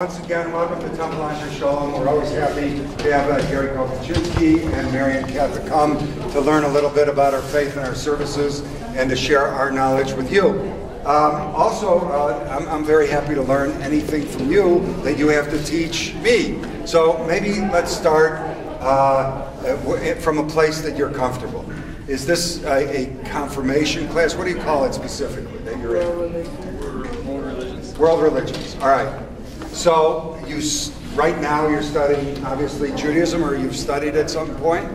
Once again, welcome to Temple Anshe Sholom. We're always happy to have Gary Kopachinski and Marian come to learn a little bit about our faith and our services and to share our knowledge with you. I'm very happy to learn anything from you that you have to teach me. So maybe let's start from a place that you're comfortable. Is this a confirmation class? What do you call it specifically that you're in? World religions. World religions. All right. So right now you're studying obviously Judaism, or you've studied at some point?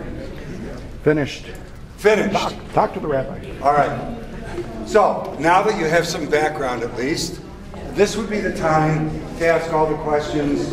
Finished. Talk to the rabbi. All right. So now that you have some background at least, this would be the time to ask all the questions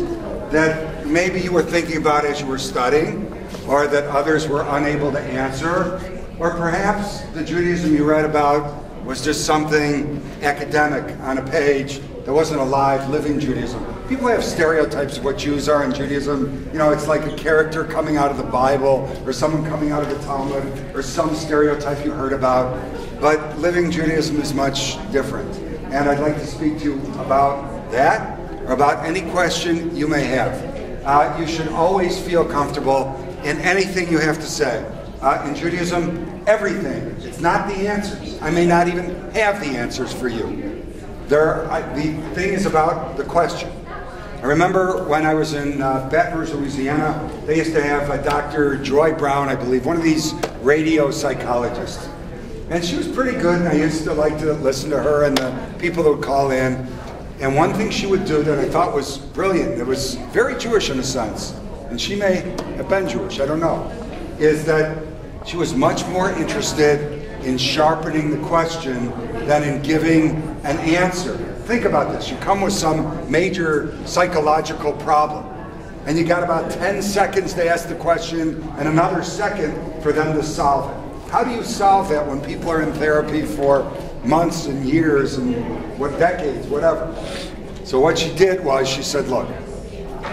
that maybe you were thinking about as you were studying, or that others were unable to answer, or perhaps the Judaism you read about was just something academic on a page that wasn't a live, living Judaism. People have stereotypes of what Jews are in Judaism. You know, it's like a character coming out of the Bible, or someone coming out of the Talmud, or some stereotype you heard about. But living Judaism is much different. And I'd like to speak to you about that, or about any question you may have. You should always feel comfortable in anything you have to say. In Judaism, everything. It's not the answers. I may not even have the answers for you. The thing is about the question. I remember when I was in Baton Rouge, Louisiana, they used to have Dr. Joy Brown, I believe, one of these radio psychologists. And she was pretty good, and I used to like to listen to her and the people that would call in. And one thing she would do that I thought was brilliant, it was very Jewish in a sense, and she may have been Jewish, I don't know, is that she was much more interested in sharpening the question than in giving an answer. Think about this. You come with some major psychological problem, and you got about 10 seconds to ask the question and another second for them to solve it. How do you solve that when people are in therapy for months and years and decades, whatever? So what she did was she said, look,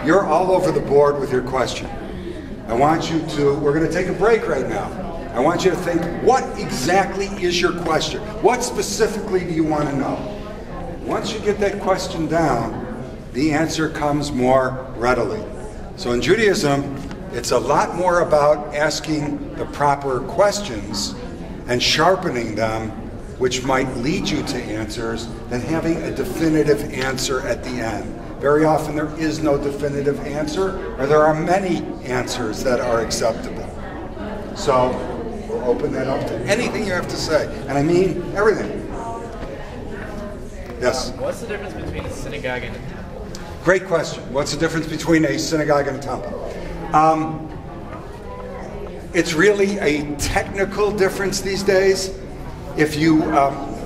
you're all over the board with your question. I want you to, we're going to take a break right now. I want you to think, what exactly is your question? What specifically do you want to know? Once you get that question down, the answer comes more readily. So in Judaism, it's a lot more about asking the proper questions and sharpening them, which might lead you to answers, than having a definitive answer at the end. Very often there is no definitive answer, or there are many answers that are acceptable. So we'll open that up to anything you have to say. And I mean everything. Yes? What's the difference between a synagogue and a temple? Great question. What's the difference between a synagogue and a temple? It's really a technical difference these days. If you,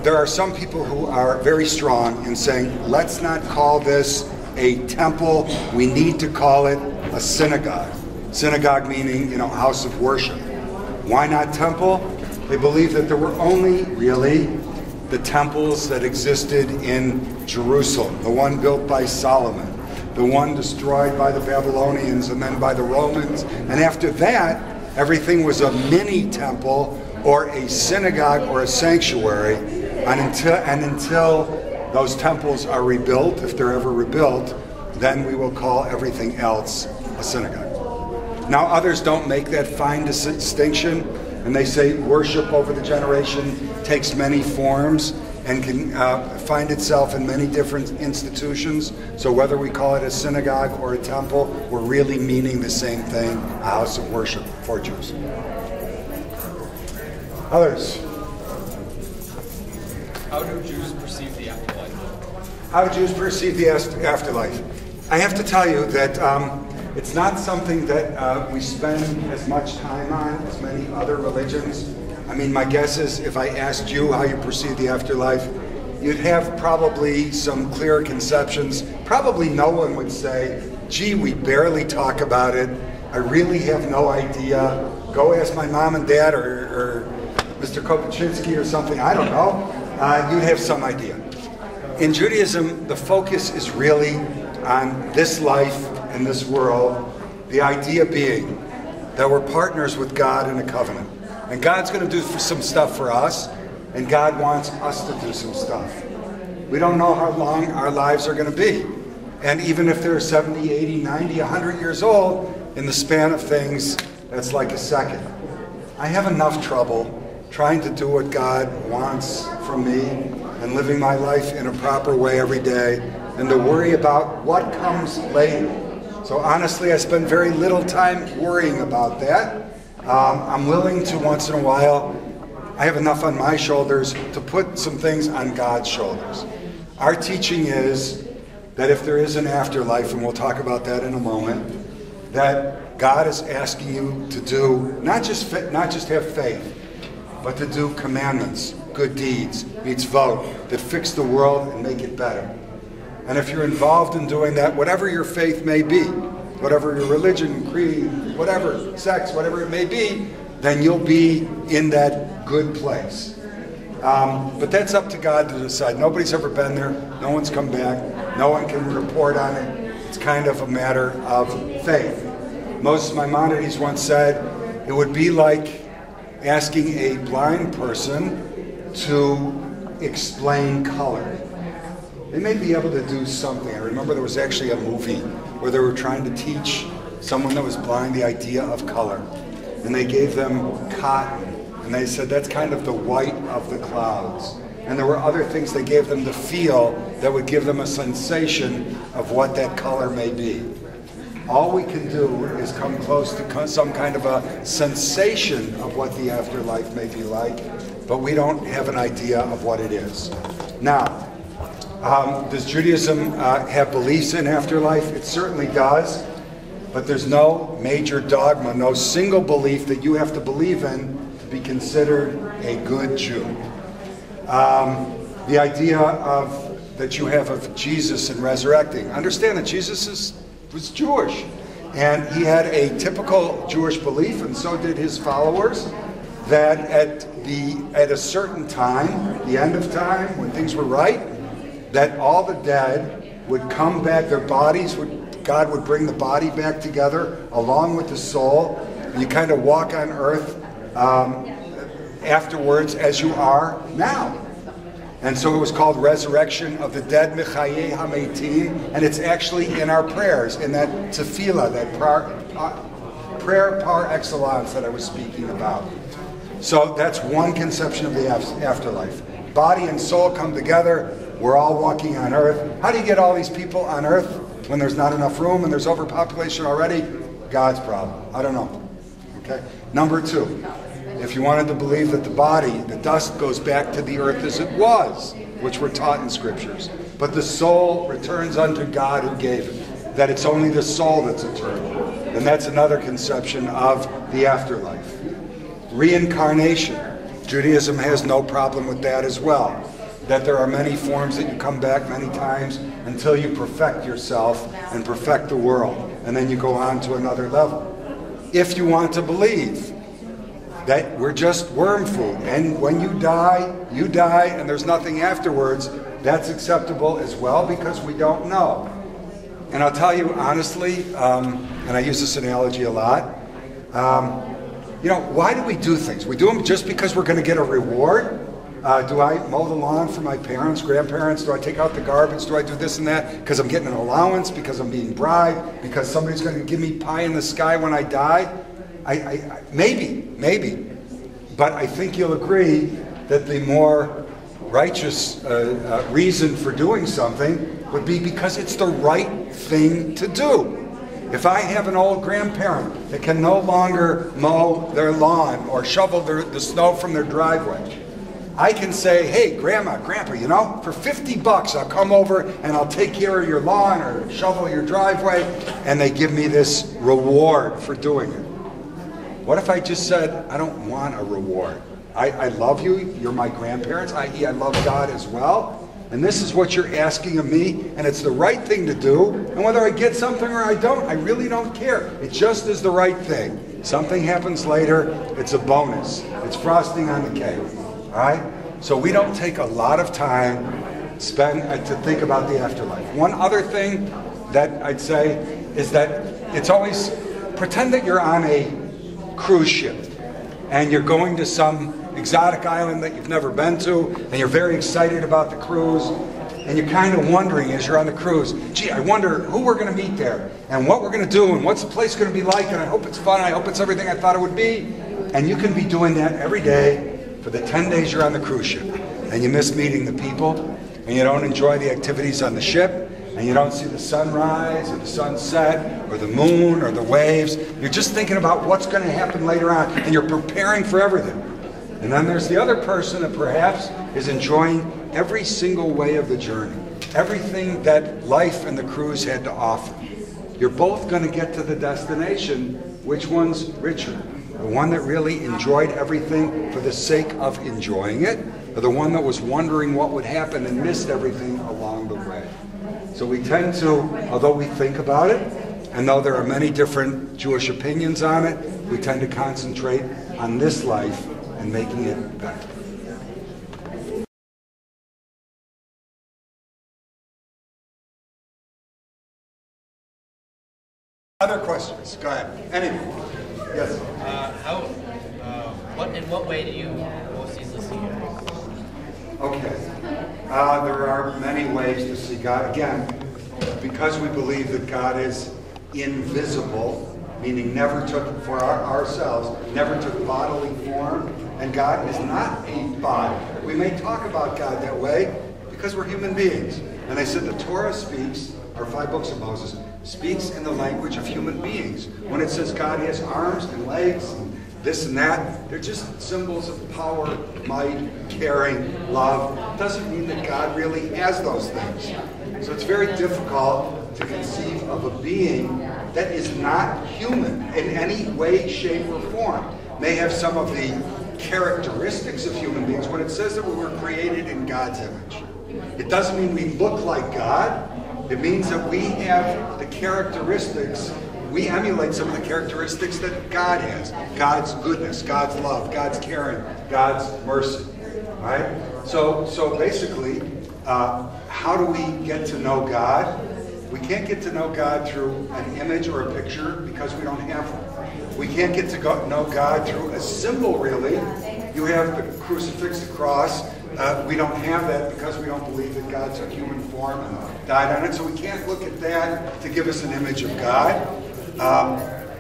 there are some people who are very strong in saying, let's not call this a temple, we need to call it a synagogue. Synagogue meaning, house of worship. Why not temple? They believe that there were only really the temples that existed in Jerusalem, the one built by Solomon, the one destroyed by the Babylonians and then by the Romans. And after that, everything was a mini temple or a synagogue or a sanctuary. And until those temples are rebuilt, if they're ever rebuilt, then we will call everything else a synagogue. Now others don't make that fine distinction, and they say worship over the generation takes many forms and can find itself in many different institutions. So whether we call it a synagogue or a temple, we're really meaning the same thing, a house of worship for Jews. Others? How do Jews perceive the afterlife? How do Jews perceive the afterlife? I have to tell you that it's not something that we spend as much time on as many other religions. I mean, my guess is if I asked you how you perceive the afterlife, you'd have probably some clear conceptions. Probably no one would say, gee, we barely talk about it. I really have no idea. Go ask my mom and dad or Mr. Kopachinski or something. I don't know. You'd have some idea. In Judaism, the focus is really on this life and this world, the idea being that we're partners with God in a covenant. And God's going to do some stuff for us, and God wants us to do some stuff. We don't know how long our lives are going to be. And even if they're 70, 80, 90, 100 years old, in the span of things, that's like a second. I have enough trouble trying to do what God wants from me and living my life in a proper way every day, and to worry about what comes later. So honestly, I spend very little time worrying about that. I'm willing to, once in a while, I have enough on my shoulders to put some things on God's shoulders. Our teaching is that if there is an afterlife, and we'll talk about that in a moment, that God is asking you to do, not just have faith, but to do commandments, good deeds, mitzvot, that fix the world and make it better. And if you're involved in doing that, whatever your faith may be, whatever your religion, creed, whatever, sex, whatever it may be, then you'll be in that good place. But that's up to God to decide. Nobody's ever been there. No one's come back. No one can report on it. It's kind of a matter of faith. Moses Maimonides once said, it would be like asking a blind person to explain color. They may be able to do something. I remember there was actually a movie where they were trying to teach someone that was blind the idea of color. And they gave them cotton. And they said that's kind of the white of the clouds. And there were other things they gave them to feel that would give them a sensation of what that color may be. All we can do is come close to some kind of a sensation of what the afterlife may be like, but we don't have an idea of what it is. Now, does Judaism have beliefs in afterlife? It certainly does, but there's no major dogma, no single belief that you have to believe in to be considered a good Jew. The idea that you have of Jesus and resurrecting. Understand that Jesus was Jewish, and he had a typical Jewish belief, and so did his followers, that at a certain time, the end of time, when things were right, that all the dead would come back, their bodies God would bring the body back together along with the soul, and you kind of walk on earth afterwards as you are now. And so it was called Resurrection of the Dead, Mechayeh HaMeitim, and it's actually in our prayers, in that tefillah, that prayer par excellence that I was speaking about. So that's one conception of the afterlife. Body and soul come together, we're all walking on earth. How do you get all these people on earth when there's not enough room and there's overpopulation already? God's problem. I don't know. Okay? Number two. If you wanted to believe that the body, the dust goes back to the earth as it was, which we're taught in scriptures, but the soul returns unto God who gave it, that it's only the soul that's eternal. And that's another conception of the afterlife. Reincarnation. Judaism has no problem with that as well. That there are many forms that you come back many times until you perfect yourself and perfect the world. And then you go on to another level. If you want to believe that we're just worm food, and when you die, and there's nothing afterwards, that's acceptable as well, because we don't know. And I'll tell you honestly, and I use this analogy a lot, why do we do things? We do them just because we're going to get a reward. Do I mow the lawn for my parents, grandparents? Do I take out the garbage? Do I do this and that because I'm getting an allowance, because I'm being bribed, because somebody's going to give me pie in the sky when I die? Maybe. But I think you'll agree that the more righteous reason for doing something would be because it's the right thing to do. If I have an old grandparent that can no longer mow their lawn or shovel the snow from their driveway, I can say, hey, Grandma, Grandpa, for $50 I'll come over and I'll take care of your lawn or shovel your driveway, and they give me this reward for doing it. What if I just said, I don't want a reward. I love you, you're my grandparents, i.e. I love God as well, and this is what you're asking of me, and it's the right thing to do, and whether I get something or I don't, I really don't care. It just is the right thing. Something happens later, it's a bonus. It's frosting on the cake. All right? So we don't take a lot of time to think about the afterlife. One other thing that I'd say is that it's always, pretend that you're on a cruise ship and you're going to some exotic island that you've never been to, and you're very excited about the cruise, and you're kind of wondering as you're on the cruise, gee, I wonder who we're going to meet there, and what we're going to do, and what's the place going to be like, and I hope it's fun, I hope it's everything I thought it would be. And you can be doing that every day for the 10 days you're on the cruise ship, and you miss meeting the people, and you don't enjoy the activities on the ship, and you don't see the sunrise or the sunset or the moon or the waves. You're just thinking about what's going to happen later on, and you're preparing for everything. And then there's the other person that perhaps is enjoying every single way of the journey, everything that life and the cruise had to offer. You're both going to get to the destination. Which one's richer? The one that really enjoyed everything for the sake of enjoying it, or the one that was wondering what would happen and missed everything along the way? So we tend to, although we think about it, and though there are many different Jewish opinions on it, we tend to concentrate on this life and making it better. Other questions? Go ahead. Anyone? Yes. In what way do you most easily see God? Okay. There are many ways to see God. Again, because we believe that God is invisible, meaning never took, for ourselves, never took bodily form, and God is not a body. We may talk about God that way because we're human beings. And they said the Torah speaks, or 5 books of Moses, speaks in the language of human beings. When it says God has arms and legs and this and that, they're just symbols of power, might, caring, love. It doesn't mean that God really has those things. So it's very difficult to conceive of a being that is not human in any way, shape, or form. May have some of the characteristics of human beings. When it says that we were created in God's image, it doesn't mean we look like God. It means that we have the characteristics, we emulate some of the characteristics that God has. God's goodness, God's love, God's caring, God's mercy. Right? So basically, how do we get to know God? We can't get to know God through an image or a picture because we don't have one. We can't get to know God through a symbol, really. You have the crucifix, the cross. We don't have that because we don't believe that God took human form and died on it. So we can't look at that to give us an image of God.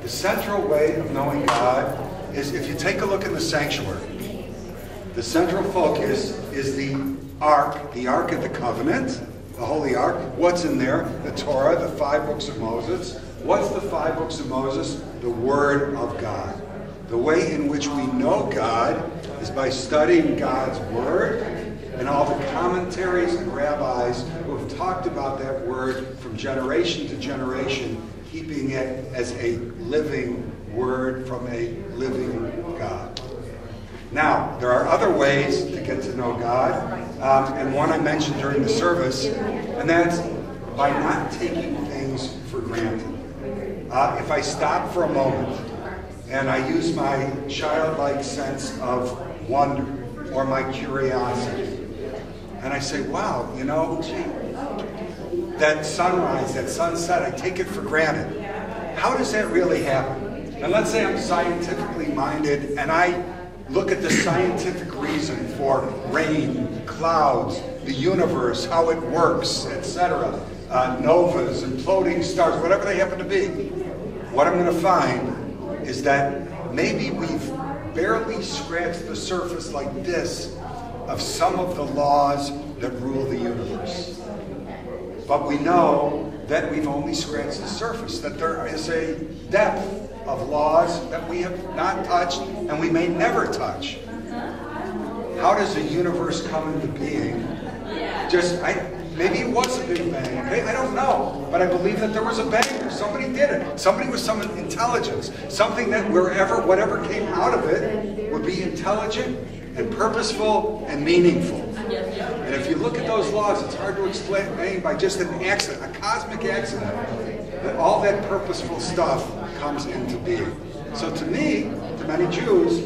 The central way of knowing God is if you take a look in the sanctuary. The central focus is the Ark of the Covenant, the Holy Ark. What's in there? The Torah, the 5 books of Moses. What's the 5 books of Moses? The Word of God. The way in which we know God is by studying God's Word and all the commentaries and rabbis who have talked about that Word from generation to generation, keeping it as a living Word from a living God. Now, there are other ways to get to know God, and one I mentioned during the service, and that's by not taking things for granted. If I stop for a moment and I use my childlike sense of wonder or my curiosity, and I say, wow, you know, gee, that sunrise, that sunset, I take it for granted. How does that really happen? And let's say I'm scientifically minded and I look at the scientific reason for rain, clouds, the universe, how it works, etc. Novas, imploding stars, whatever they happen to be. What I'm going to find is that maybe we've barely scratched the surface like this of some of the laws that rule the universe. But we know that we've only scratched the surface, that there is a depth of laws that we have not touched and we may never touch. How does a universe come into being? Maybe it was a big bang, okay? I don't know, but I believe that there was a bang. Somebody did it. Somebody with some intelligence. Something that whatever came out of it would be intelligent and purposeful and meaningful. And if you look at those laws, it's hard to explain by just an accident, a cosmic accident, that all that purposeful stuff comes into being. So to me, to many Jews,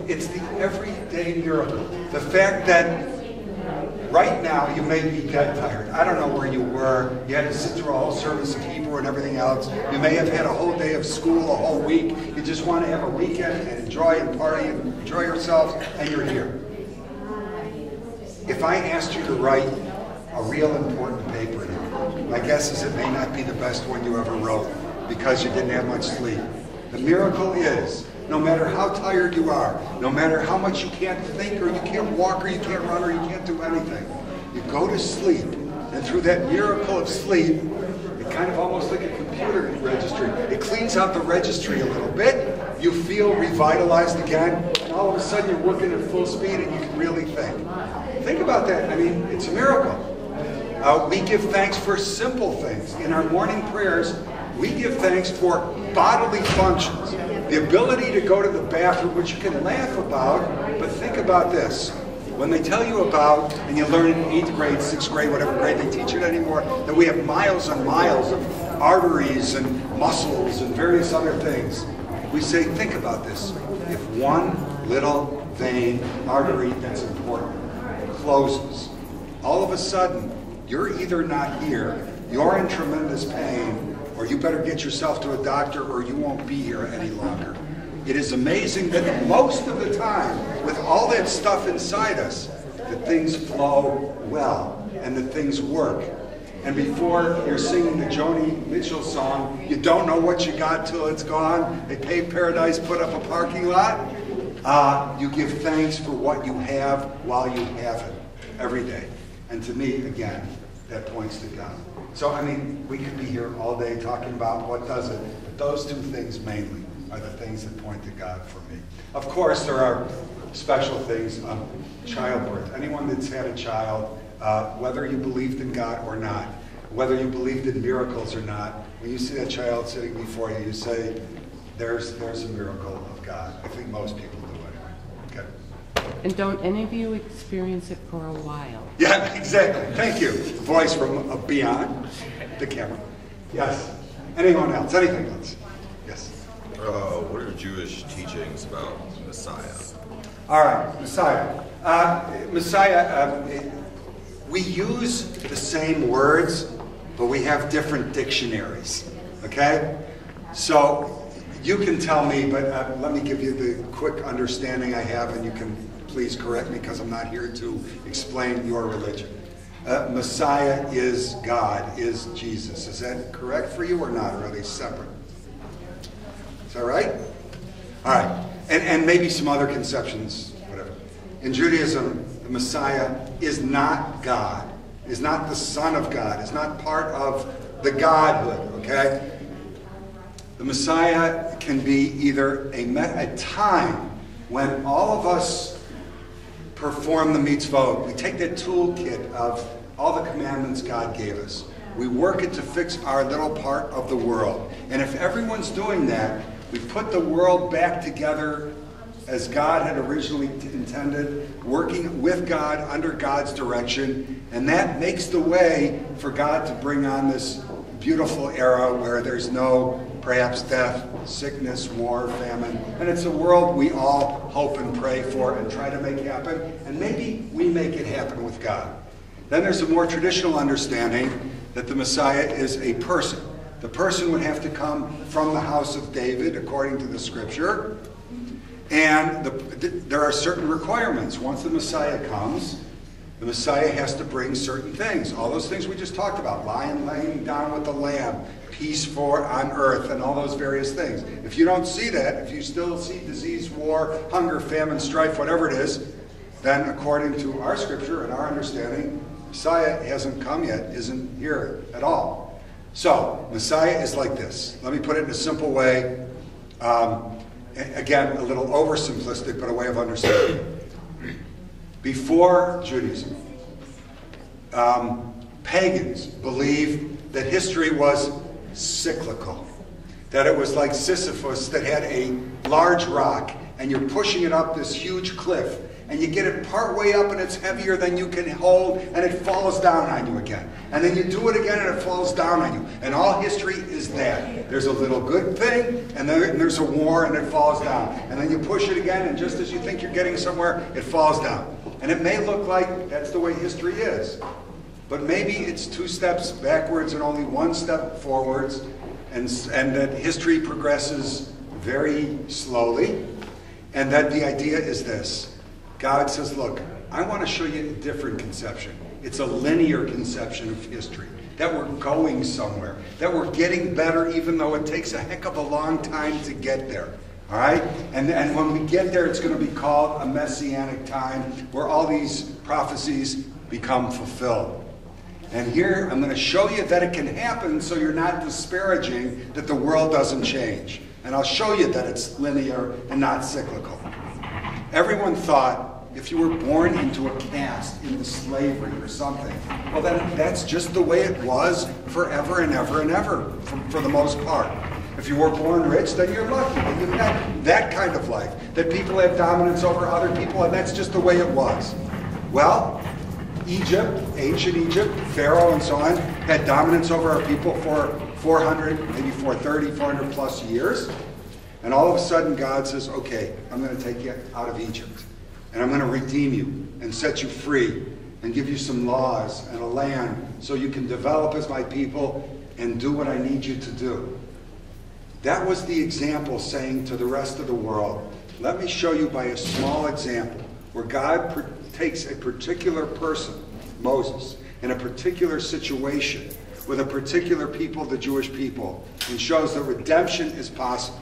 it's the everyday miracle. The fact that right now you may be dead tired. I don't know where you were. You had to sit through a whole service of Hebrew and everything else. You may have had a whole day of school, a whole week. You just want to have a weekend and enjoy and party and enjoy yourselves, and you're here. If I asked you to write a real important paper here. My guess is it may not be the best one you ever wrote because you didn't have much sleep. The miracle is, no matter how tired you are, no matter how much you can't think or you can't walk or you can't run or you can't do anything, you go to sleep, and through that miracle of sleep, it kind of almost like a computer registry. It cleans out the registry a little bit, you feel revitalized again, and all of a sudden you're working at full speed and you can really think. Think about that. I mean, it's a miracle. We give thanks for simple things. In our morning prayers, we give thanks for bodily functions. The ability to go to the bathroom, which you can laugh about, but think about this. When they tell you about, and you learn in 8th grade, 6th grade, whatever grade they teach it anymore, that we have miles and miles of arteries and muscles and various other things, we say, think about this. If one little vein, artery that's important, closes, all of a sudden, you're either not here, you're in tremendous pain, or you better get yourself to a doctor or you won't be here any longer. It is amazing that most of the time, with all that stuff inside us, that things flow well and that things work. And before you're singing the Joni Mitchell song, you don't know what you got till it's gone. They paved paradise, put up a parking lot. You give thanks for what you have while you have it every day. And to me, again, that points to God. So, I mean, we could be here all day talking about what does it, but those two things mainly are the things that point to God for me. Of course, there are special things of childbirth. Anyone that's had a child, whether you believed in God or not, whether you believed in miracles or not, when you see that child sitting before you, you say, there's a miracle of God. I think most people do anyway. Okay. And don't any of you experience it for a while? Yeah, exactly. Thank you. Voice from beyond the camera. Yes. Anyone else? Anything else? Yes. What are Jewish teachings about Messiah? All right, Messiah. Messiah, we use the same words, but we have different dictionaries, okay? So you can tell me, but let me give you the quick understanding I have, and you can please correct me because I'm not here to explain your religion. Messiah is God, is Jesus. Is that correct for you or not, or are they separate? Is that right? All right. And maybe some other conceptions, whatever. In Judaism, the Messiah is not God, is not the Son of God, is not part of the Godhood, okay? The Messiah can be either a time when all of us perform the mitzvot. We take that toolkit of all the commandments God gave us. We work it to fix our little part of the world. And if everyone's doing that, we put the world back together as God had originally intended, working with God under God's direction, and that makes the way for God to bring on this beautiful era where there's no, perhaps, death, sickness, war, famine, and it's a world we all hope and pray for and try to make happen, and maybe we make it happen with God. Then there's a more traditional understanding that the Messiah is a person. The person would have to come from the house of David, according to the scripture. And there are certain requirements. Once the Messiah comes, the Messiah has to bring certain things. All those things we just talked about. Lion laying down with the lamb, peace on earth, and all those various things. If you don't see that, if you still see disease, war, hunger, famine, strife, whatever it is, then according to our scripture and our understanding, Messiah hasn't come yet, isn't here at all. So, Messiah is like this. Let me put it in a simple way. Again, a little oversimplistic, but a way of understanding. Before Judaism, pagans believed that history was cyclical. That it was like Sisyphus that had a large rock, and you're pushing it up this huge cliff, and you get it part way up and it's heavier than you can hold, and it falls down on you again. And then you do it again and it falls down on you. And all history is that. There's a little good thing, and then there's a war and it falls down. And then you push it again, and just as you think you're getting somewhere, it falls down. And it may look like that's the way history is. But maybe it's 2 steps backwards and only 1 step forwards, and that history progresses very slowly, and that the idea is this. God says, look, I want to show you a different conception. It's a linear conception of history, that we're going somewhere, that we're getting better even though it takes a heck of a long time to get there. All right? And when we get there, it's going to be called a messianic time where all these prophecies become fulfilled. And here, I'm going to show you that it can happen so you're not disparaging that the world doesn't change. And I'll show you that it's linear and not cyclical. Everyone thought if you were born into a caste, into slavery or something, well then that's just the way it was forever and ever and ever, for the most part. If you were born rich, then you're lucky that you had that kind of life, that people have dominance over other people, and that's just the way it was. Well, Egypt, ancient Egypt, Pharaoh and so on, had dominance over our people for 400, maybe 430, 400 plus years. And all of a sudden God says, okay, I'm going to take you out of Egypt. And I'm going to redeem you and set you free and give you some laws and a land so you can develop as my people and do what I need you to do. That was the example saying to the rest of the world, let me show you by a small example where God takes a particular person, Moses, in a particular situation with a particular people, the Jewish people, and shows that redemption is possible.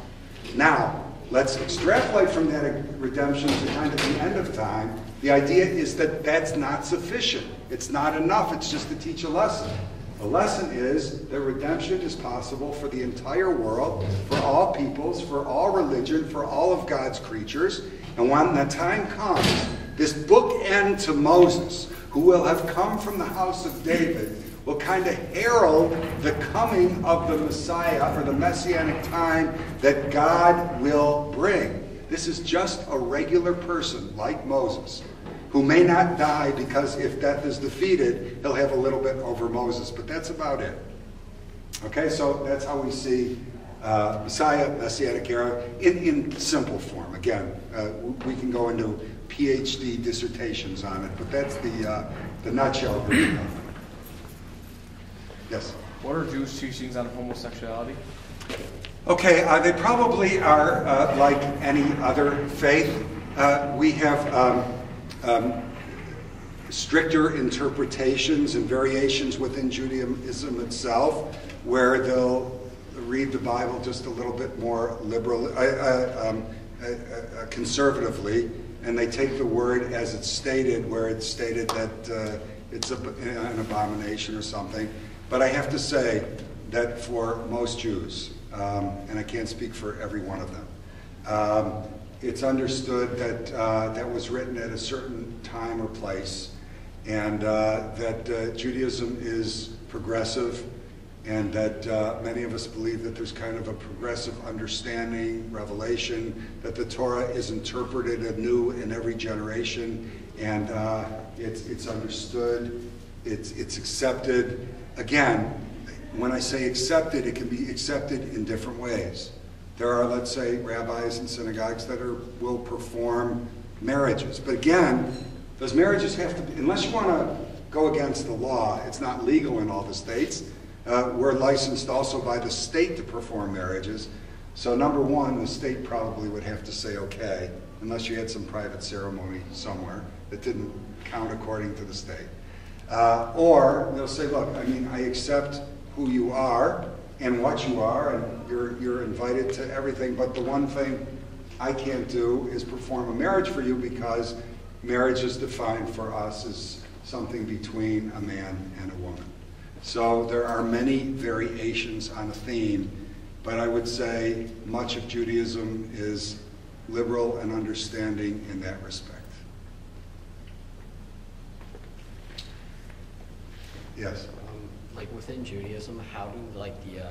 Now, let's extrapolate from that redemption to kind of the end of time. The idea is that that's not sufficient. It's not enough. It's just to teach a lesson. The lesson is that redemption is possible for the entire world, for all peoples, for all religion, for all of God's creatures. And when the time comes, this bookend to Moses, who will have come from the house of David, will kind of herald the coming of the Messiah, or the Messianic time that God will bring. This is just a regular person like Moses, who may not die because if death is defeated, he'll have a little bit over Moses, but that's about it. Okay, so that's how we see Messiah, Messianic era, in simple form. Again, we can go into PhD dissertations on it, but that's the nutshell version of it. Yes? What are Jewish teachings on homosexuality? Okay, they probably are like any other faith. We have stricter interpretations and variations within Judaism itself, where they'll read the Bible just a little bit more conservatively, and they take the word as it's stated, where it's stated that it's an abomination or something. But I have to say that for most Jews, and I can't speak for every one of them, it's understood that that was written at a certain time or place, and that Judaism is progressive, and that many of us believe that there's kind of a progressive understanding, revelation, that the Torah is interpreted anew in every generation, and it's understood, it's accepted. Again, when I say accepted, it can be accepted in different ways. There are, let's say, rabbis and synagogues that will perform marriages. But again, those marriages have to be, unless you want to go against the law, it's not legal in all the states. We're licensed also by the state to perform marriages. So number one, the state probably would have to say okay, unless you had some private ceremony somewhere that didn't count according to the state. Or they'll say, look, I mean, I accept who you are and what you are, and you're invited to everything, but the one thing I can't do is perform a marriage for you, because marriage is defined for us as something between a man and a woman. So there are many variations on a theme, but I would say much of Judaism is liberal and understanding in that respect. Yes? Like within Judaism, how do like the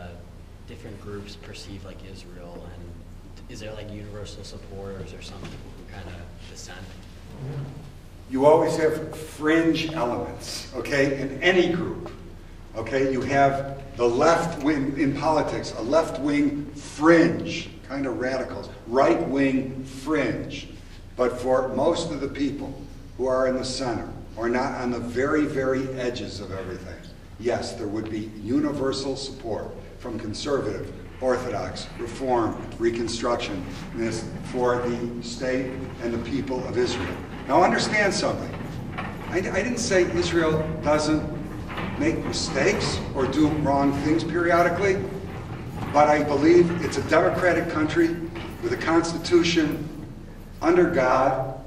different groups perceive like Israel, and is there like universal support, or is there some people who kind of dissent? You always have fringe elements, okay, in any group. Okay, you have the left wing in politics, a left wing fringe, kind of radicals, right wing fringe. But for most of the people who are in the center, or not on the very, very edges of everything, yes, there would be universal support from conservative, Orthodox, Reform, Reconstructionist for the state and the people of Israel. Now understand something. I didn't say Israel doesn't make mistakes or do wrong things periodically, but I believe it's a democratic country with a constitution under God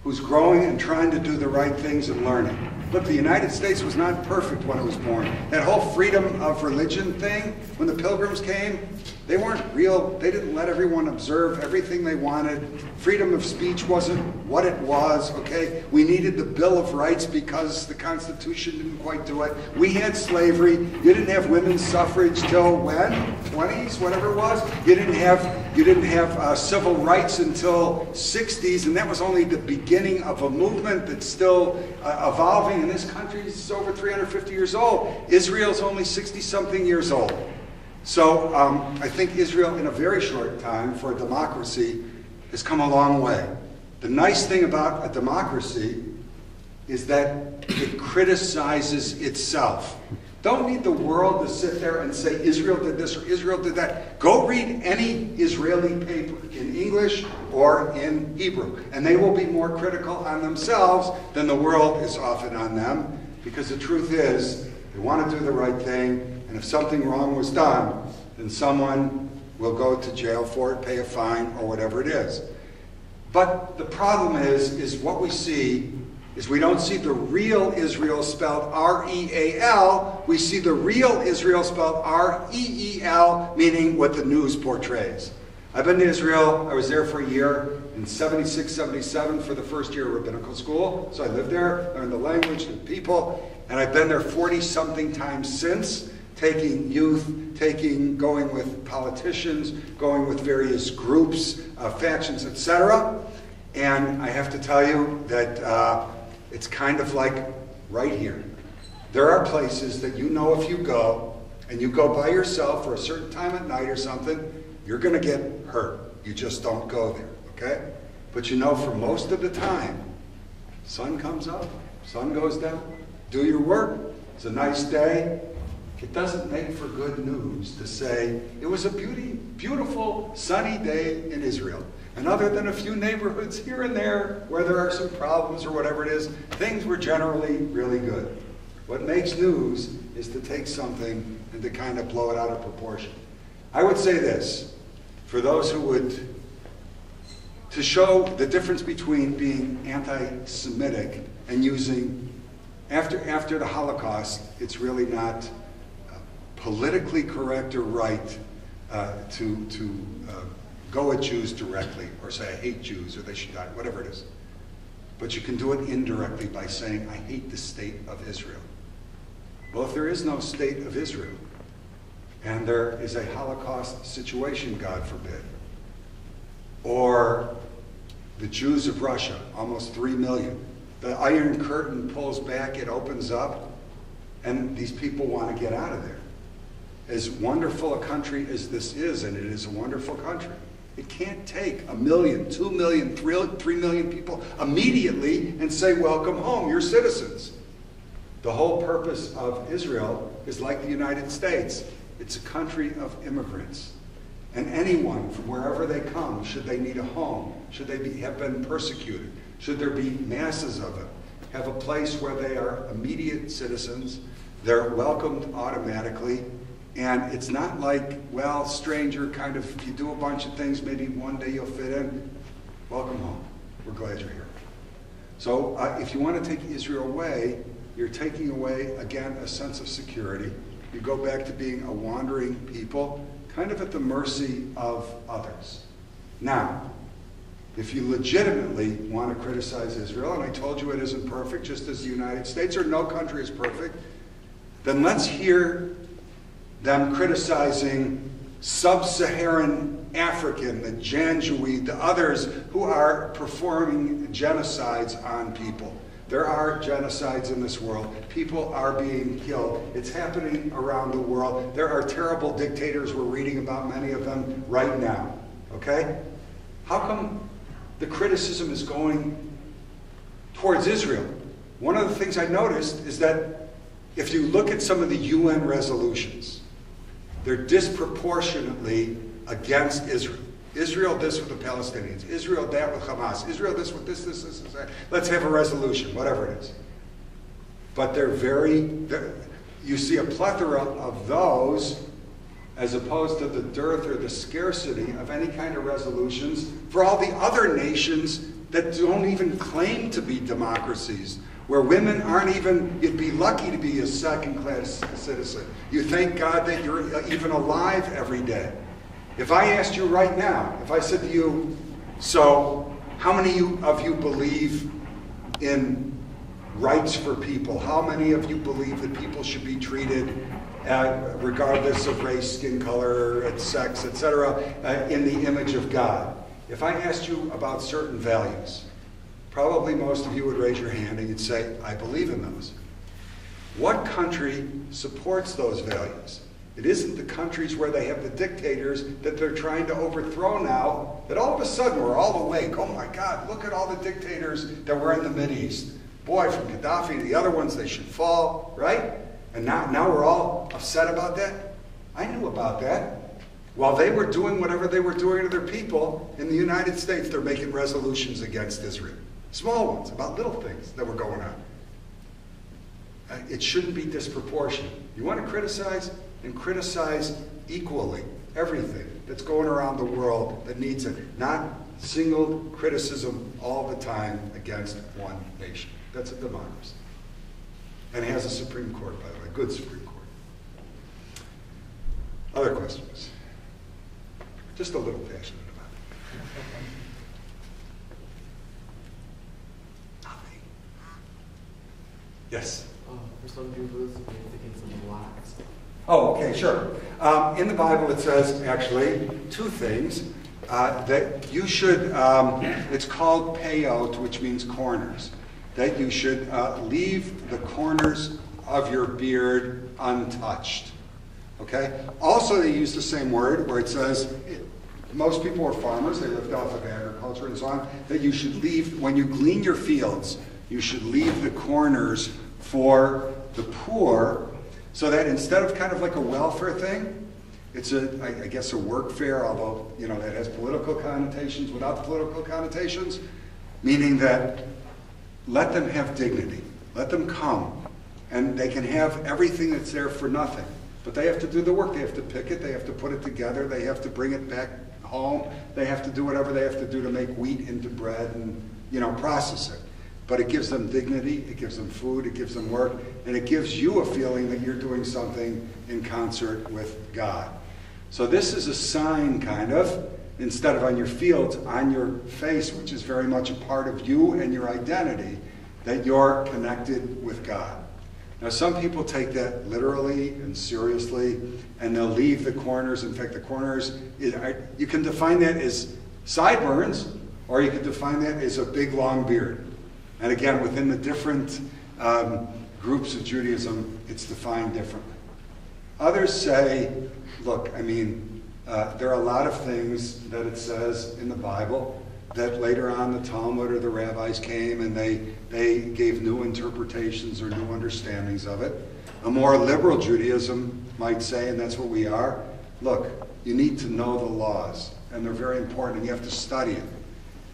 who's growing and trying to do the right things and learning. Look, the United States was not perfect when it was born. That whole freedom of religion thing, when the Pilgrims came, they weren't real. They didn't let everyone observe everything they wanted. Freedom of speech wasn't what it was, okay? We needed the Bill of Rights because the Constitution didn't quite do it. We had slavery. You didn't have women's suffrage till when? 20s, whatever it was. You didn't have civil rights until 60s, and that was only the beginning of a movement that's still evolving. And this country is over 350 years old. Israel's only 60-something years old. So I think Israel, in a very short time for a democracy, has come a long way. The nice thing about a democracy is that it criticizes itself. Don't need the world to sit there and say Israel did this or Israel did that. Go read any Israeli paper in English or in Hebrew, and they will be more critical on themselves than the world is often on them, because the truth is they want to do the right thing. And if something wrong was done, then someone will go to jail for it, pay a fine, or whatever it is. But the problem is what we see is we don't see the real Israel spelled R-E-A-L. We see the real Israel spelled R-E-E-L, meaning what the news portrays. I've been to Israel. I was there for a year in 76, 77 for the first year of rabbinical school. So I lived there, learned the language, the people, and I've been there 40-something times since, taking youth, going with politicians, going with various groups, factions, etc. And I have to tell you that it's kind of like right here. There are places that you know if you go, and you go by yourself for a certain time at night or something, you're going to get hurt. You just don't go there, okay? But you know for most of the time, sun comes up, sun goes down, do your work, it's a nice day. It doesn't make for good news to say it was a beautiful, sunny day in Israel. And other than a few neighborhoods here and there where there are some problems or whatever it is, things were generally really good. What makes news is to take something and to kind of blow it out of proportion. I would say this, for those who would, to show the difference between being anti-Semitic and using, after the Holocaust, it's really not politically correct or right to go at Jews directly or say I hate Jews or they should die, whatever it is. But you can do it indirectly by saying I hate the state of Israel. Well, if there is no state of Israel and there is a Holocaust situation, God forbid, or the Jews of Russia, almost 3 million, the Iron Curtain pulls back, it opens up, and these people want to get out of there. As wonderful a country as this is, and it is a wonderful country, it can't take 1 million, 2 million, 3 million people immediately and say, welcome home, you're citizens. The whole purpose of Israel is like the United States. It's a country of immigrants. And anyone from wherever they come, should they need a home, should they have been persecuted, should there be masses of them, have a place where they are immediate citizens, they're welcomed automatically. And it's not like, well, stranger, kind of, you do a bunch of things, maybe one day you'll fit in. Welcome home. We're glad you're here. So if you want to take Israel away, you're taking away, again, a sense of security. You go back to being a wandering people, kind of at the mercy of others. Now, if you legitimately want to criticize Israel, and I told you it isn't perfect, just as the United States or no country is perfect, then let's hear them criticizing sub-Saharan African, the Janjaweed, the others who are performing genocides on people. There are genocides in this world. People are being killed. It's happening around the world. There are terrible dictators. We're reading about many of them right now. Okay? How come the criticism is going towards Israel? One of the things I noticed is that if you look at some of the UN resolutions, they're disproportionately against Israel. Israel this with the Palestinians. Israel that with Hamas. Israel this with this, that. Let's have a resolution, whatever it is. but you see a plethora of those as opposed to the dearth or the scarcity of any kind of resolutions for all the other nations that don't even claim to be democracies, where women aren't even, you'd be lucky to be a second-class citizen. You thank God that you're even alive every day. If I asked you right now, if I said to you, so how many of you believe in rights for people? How many of you believe that people should be treated regardless of race, skin color, sex, etc., in the image of God? If I asked you about certain values, probably most of you would raise your hand and you'd say, I believe in those. What country supports those values? It isn't the countries where they have the dictators that they're trying to overthrow now, that all of a sudden we're all awake. Oh my God, look at all the dictators that were in the Mideast. Boy, from Gaddafi to the other ones, they should fall, right? And now we're all upset about that? I knew about that. While they were doing whatever they were doing to their people, in the United States, they're making resolutions against Israel. Small ones, about little things that were going on. It shouldn't be disproportionate. You want to criticize? And criticize equally everything that's going around the world that needs it. Not single criticism all the time against one nation. That's a democracy. And it has a Supreme Court, by the way, a good Supreme Court. Other questions? Just a little passionate about it. Nothing. Yes? For some people, the significance of the blacks. Oh, okay, sure. In the Bible it says, actually, two things. That you should, it's called peyot, which means corners. That you should leave the corners of your beard untouched. Okay? Also, they use the same word where it says, most people are farmers, they lived off of agriculture and so on, that you should leave, when you glean your fields, you should leave the corners for the poor, so that instead of kind of like a welfare thing, it's I guess a work fair, although that has political connotations without the political connotations, meaning that let them have dignity, let them come, and they can have everything that's there for nothing. But they have to do the work, they have to pick it, they have to put it together, they have to bring it back home, they have to do whatever they have to do to make wheat into bread and process it. But it gives them dignity, it gives them food, it gives them work, and it gives you a feeling that you're doing something in concert with God. So this is a sign, kind of, instead of on your fields, on your face, which is very much a part of you and your identity, that you're connected with God. Now some people take that literally and seriously, and they'll leave the corners. In fact, the corners, you can define that as sideburns, or you can define that as a big long beard. And again, within the different groups of Judaism, it's defined differently. Others say, look, there are a lot of things that it says in the Bible that later on the Talmud or the rabbis came and they gave new interpretations or new understandings of it. A more liberal Judaism might say, and that's what we are, look, you need to know the laws, and they're very important, and you have to study it.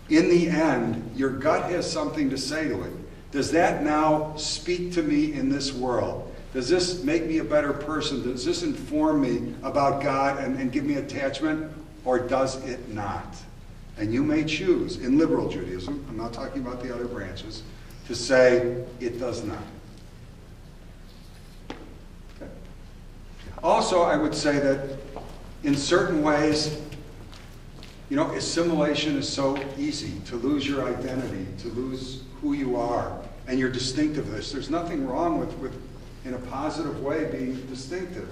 In the end, your gut has something to say to it. Does that now speak to me in this world? Does this make me a better person? Does this inform me about God and give me attachment? Or does it not? And you may choose, in liberal Judaism, I'm not talking about the other branches, to say it does not. Okay. Also, I would say that in certain ways, assimilation is so easy, to lose your identity, to lose who you are, and your distinctiveness. There's nothing wrong with in a positive way, being distinctive.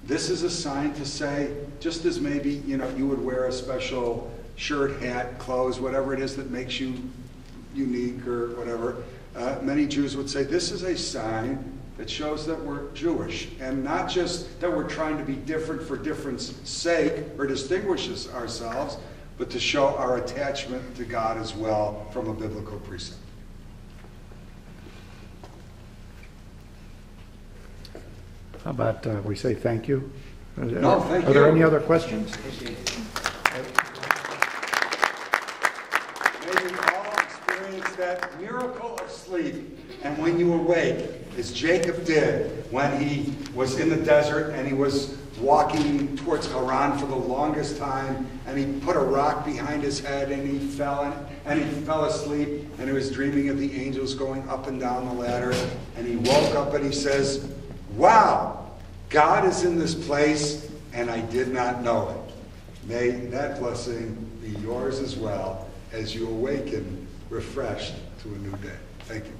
This is a sign to say, just as maybe, you would wear a special shirt, hat, clothes, whatever it is that makes you unique or whatever, many Jews would say this is a sign that shows that we're Jewish, and not just that we're trying to be different for difference sake or distinguishes ourselves, but to show our attachment to God as well from a biblical precept. How about we say thank you? No, thank you. Are there any other questions? May you all experience that miracle of sleep, and when you awake, as Jacob did when he was in the desert and he was walking towards Haran for the longest time, and he put a rock behind his head and he fell asleep, and he was dreaming of the angels going up and down the ladder, and he woke up and he says, wow, God is in this place and I did not know it. May that blessing be yours as well as you awaken refreshed to a new day. Thank you.